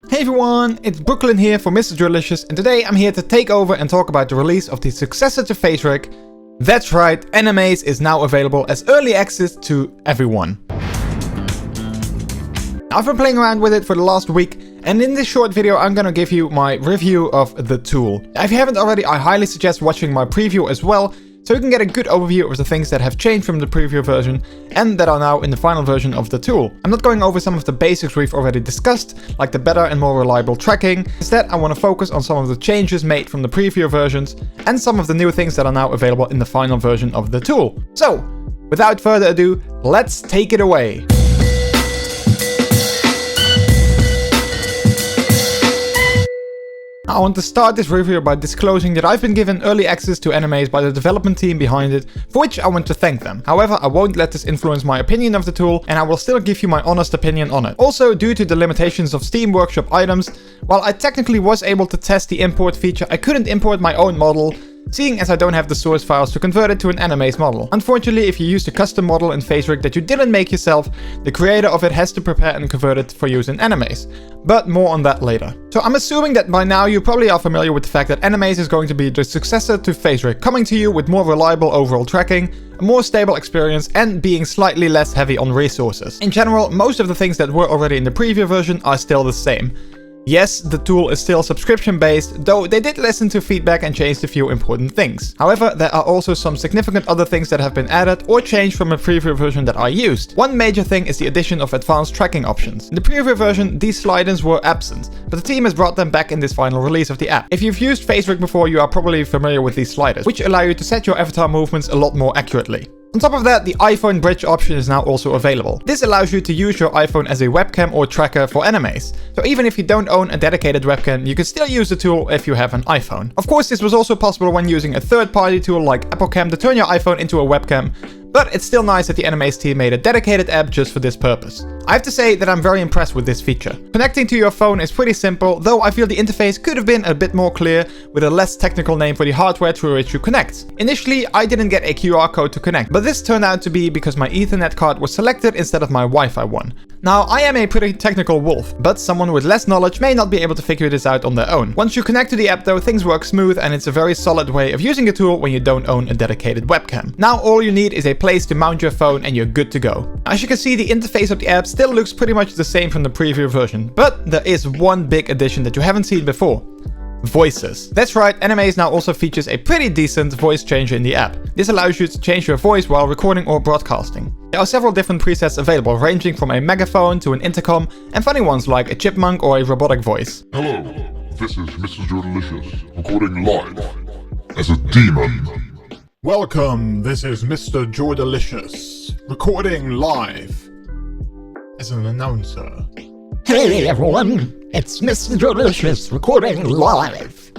Hey everyone, it's Brooklyn here for MrJordilicious, and today I'm here to take over and talk about the release of the successor to facerig. That's right, Animaze is now available as early access to everyone. I've been playing around with it for the last week, and in this short video I'm gonna give you my review of the tool. If you haven't already, I highly suggest watching my preview as well, so you can get a good overview of the things that have changed from the preview version and that are now in the final version of the tool. I'm not going over some of the basics we've already discussed, like the better and more reliable tracking. Instead, I want to focus on some of the changes made from the preview versions and some of the new things that are now available in the final version of the tool. So, without further ado, let's take it away. I want to start this review by disclosing that I've been given early access to Animaze by the development team behind it, for which I want to thank them. However, I won't let this influence my opinion of the tool, and I will still give you my honest opinion on it. Also, due to the limitations of Steam Workshop items, while I technically was able to test the import feature, I couldn't import my own model, seeing as I don't have the source files to convert it to an Animaze model. Unfortunately, if you used a custom model in facerig that you didn't make yourself, the creator of it has to prepare and convert it for use in Animaze. But more on that later. So I'm assuming that by now you probably are familiar with the fact that Animaze is going to be the successor to facerig, coming to you with more reliable overall tracking, a more stable experience, and being slightly less heavy on resources. In general, most of the things that were already in the preview version are still the same. Yes, the tool is still subscription-based, though they did listen to feedback and changed a few important things. However, there are also some significant other things that have been added or changed from a preview version that I used. One major thing is the addition of advanced tracking options. In the preview version, these slide-ins were absent, but the team has brought them back in this final release of the app. If you've used facerig before, you are probably familiar with these sliders, which allow you to set your avatar movements a lot more accurately. On top of that, the iPhone bridge option is now also available. This allows you to use your iPhone as a webcam or tracker for Animaze. So even if you don't own a dedicated webcam, you can still use the tool if you have an iPhone. Of course, this was also possible when using a third-party tool like Apple Cam to turn your iPhone into a webcam, but it's still nice that the Animaze team made a dedicated app just for this purpose. I have to say that I'm very impressed with this feature. Connecting to your phone is pretty simple, though I feel the interface could have been a bit more clear with a less technical name for the hardware through which you connect. Initially, I didn't get a QR code to connect, but this turned out to be because my Ethernet card was selected instead of my Wi-Fi one. Now, I am a pretty technical wolf, but someone with less knowledge may not be able to figure this out on their own. Once you connect to the app though, things work smooth and it's a very solid way of using a tool when you don't own a dedicated webcam. Now all you need is a place to mount your phone and you're good to go. As you can see, the interface of the app still looks pretty much the same from the preview version, but there is one big addition that you haven't seen before. Voices. That's right, Animaze now also features a pretty decent voice changer in the app. This allows you to change your voice while recording or broadcasting. There are several different presets available, ranging from a megaphone to an intercom, and funny ones like a chipmunk or a robotic voice. Hello, this is MrJordilicious, recording live as a demon. Welcome, this is MrJordilicious, recording live as an announcer. Hey everyone, it's MrJordilicious recording live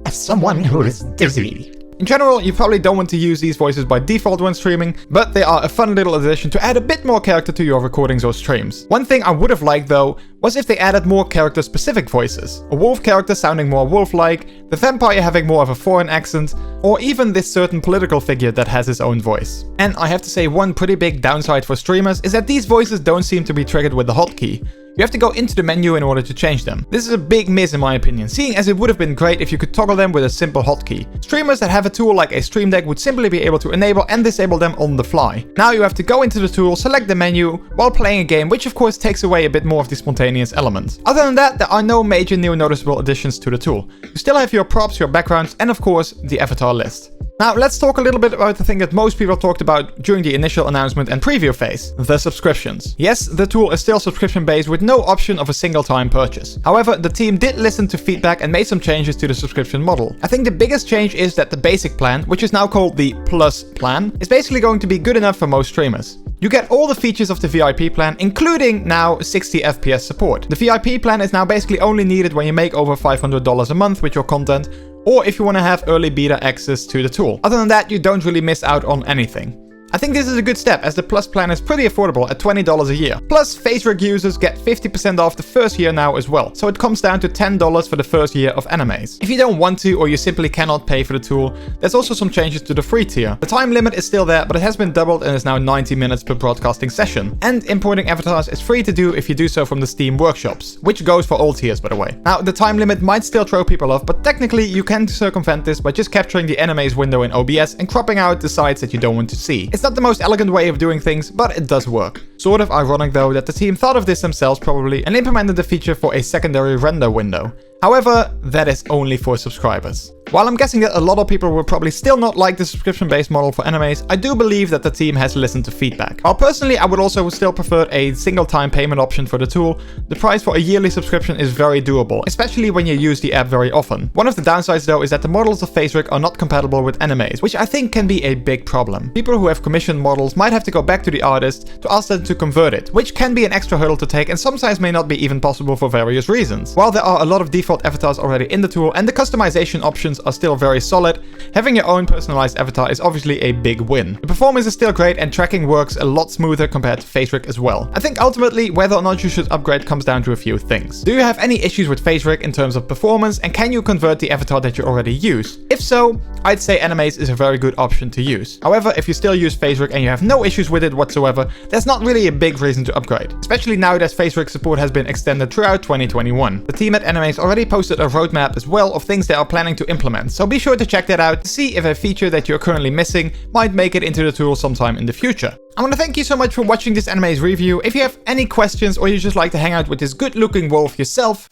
as someone who is dizzy. In general, you probably don't want to use these voices by default when streaming, but they are a fun little addition to add a bit more character to your recordings or streams. One thing I would have liked though, was if they added more character-specific voices. A wolf character sounding more wolf-like, the vampire having more of a foreign accent, or even this certain political figure that has his own voice. And I have to say, one pretty big downside for streamers is that these voices don't seem to be triggered with the hotkey. You have to go into the menu in order to change them. This is a big miss in my opinion, seeing as it would have been great if you could toggle them with a simple hotkey. Streamers that have a tool like a Stream Deck would simply be able to enable and disable them on the fly. Now you have to go into the tool, select the menu, while playing a game, which of course takes away a bit more of the spontaneous element. Other than that, there are no major new noticeable additions to the tool. You still have your props, your backgrounds, and of course, the avatar list. Now let's talk a little bit about the thing that most people talked about during the initial announcement and preview phase, the subscriptions. Yes, the tool is still subscription based with no option of a single time purchase. However, the team did listen to feedback and made some changes to the subscription model. I think the biggest change is that the basic plan, which is now called the Plus plan, is basically going to be good enough for most streamers. You get all the features of the VIP plan, including now 60 FPS support. The VIP plan is now basically only needed when you make over $500 a month with your content, or if you want to have early beta access to the tool. Other than that, you don't really miss out on anything. I think this is a good step as the Plus plan is pretty affordable at $20 a year. Plus, facerig users get 50% off the first year now as well, so it comes down to $10 for the first year of Animaze. If you don't want to or you simply cannot pay for the tool, there's also some changes to the free tier. The time limit is still there, but it has been doubled and is now 90 minutes per broadcasting session. And importing avatars is free to do if you do so from the Steam workshops, which goes for all tiers by the way. Now, the time limit might still throw people off, but technically you can circumvent this by just capturing the Animaze window in OBS and cropping out the sides that you don't want to see. It's not the most elegant way of doing things, but it does work. Sort of ironic though that the team thought of this themselves probably and implemented the feature for a secondary render window. However, that is only for subscribers. While I'm guessing that a lot of people will probably still not like the subscription-based model for Animaze, I do believe that the team has listened to feedback. While personally I would also still prefer a single-time payment option for the tool, the price for a yearly subscription is very doable, especially when you use the app very often. One of the downsides though is that the models of facerig are not compatible with Animaze, which I think can be a big problem. People who have commissioned models might have to go back to the artist to ask them to convert it, which can be an extra hurdle to take and sometimes may not be even possible for various reasons. While there are a lot of default avatars already in the tool and the customization options are still very solid, having your own personalized avatar is obviously a big win. The performance is still great and tracking works a lot smoother compared to facerig as well. I think ultimately whether or not you should upgrade comes down to a few things. Do you have any issues with facerig in terms of performance, and can you convert the avatar that you already use? If so, I'd say Animaze is a very good option to use. However, if you still use facerig and you have no issues with it whatsoever, there's not really a big reason to upgrade, especially now that facerig support has been extended throughout 2021. The team at Animaze already posted a roadmap as well of things they are planning to implement, so be sure to check that out to see if a feature that you're currently missing might make it into the tool sometime in the future. I want to thank you so much for watching this Animaze review. If you have any questions or you just like to hang out with this good looking wolf yourself,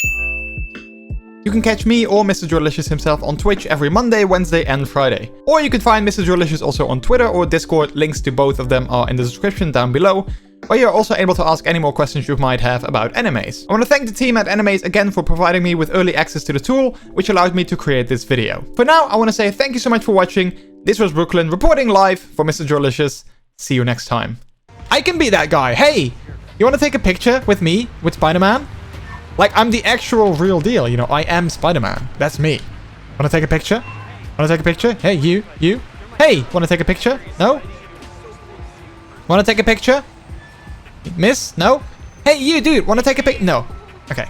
you can catch me or MrJordilicious himself on Twitch every Monday, Wednesday and Friday. Or you can find MrJordilicious also on Twitter or Discord. Links to both of them are in the description down below, where you're also able to ask any more questions you might have about Animaze. I want to thank the team at Animaze again for providing me with early access to the tool, which allowed me to create this video. For now, I want to say thank you so much for watching. This was Brooklyn reporting live for MrJordilicious. See you next time. I can be that guy. Hey, you want to take a picture with me, with Spider-Man? Like, I'm the actual real deal, you know, I am Spider-Man. That's me. Want to take a picture? Want to take a picture? Hey, you. Hey, want to take a picture? No? Want to take a picture? Miss? No? Hey, you, dude, want to take a pic? No. Okay.